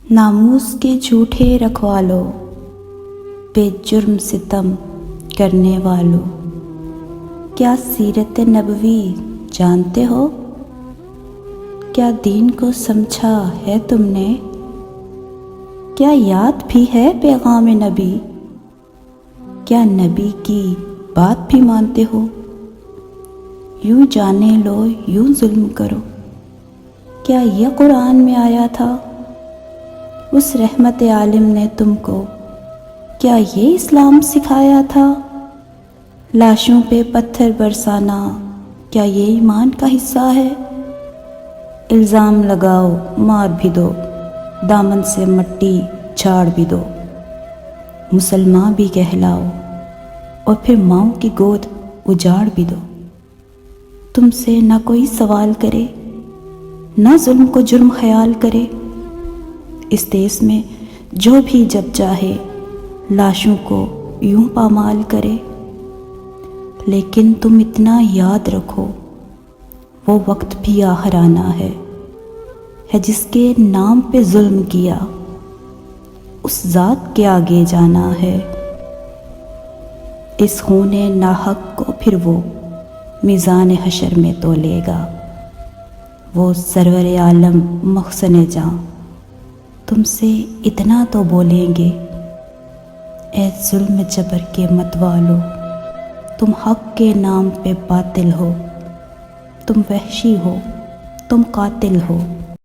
ناموس کے جھوٹے رکھوالو، بے جرم ستم کرنے والو، کیا سیرت نبوی جانتے ہو؟ کیا دین کو سمجھا ہے تم نے؟ کیا یاد بھی ہے پیغام نبی؟ کیا نبی کی بات بھی مانتے ہو؟ یوں جانے لو یوں ظلم کرو، کیا یہ قرآن میں آیا تھا؟ اس رحمت عالم نے تم کو کیا یہ اسلام سکھایا تھا؟ لاشوں پہ پتھر برسانا کیا یہ ایمان کا حصہ ہے؟ الزام لگاؤ مار بھی دو، دامن سے مٹی جھاڑ بھی دو، مسلمان بھی کہلاؤ اور پھر ماؤں کی گود اجاڑ بھی دو۔ تم سے نہ کوئی سوال کرے، نہ ظلم کو جرم خیال کرے، اس دیس میں جو بھی جب چاہے لاشوں کو یوں پامال کرے۔ لیکن تم اتنا یاد رکھو، وہ وقت بھی آخر آنا ہے جس کے نام پہ ظلم کیا، اس ذات کے آگے جانا ہے۔ اس خون ناحق کو پھر وہ میزان حشر میں تولے گا، وہ سرور عالم محسن جاں تم سے اتنا تو بولیں گے، اے ظلم جبر کے مت والو، تم حق کے نام پہ باطل ہو، تم وحشی ہو، تم قاتل ہو۔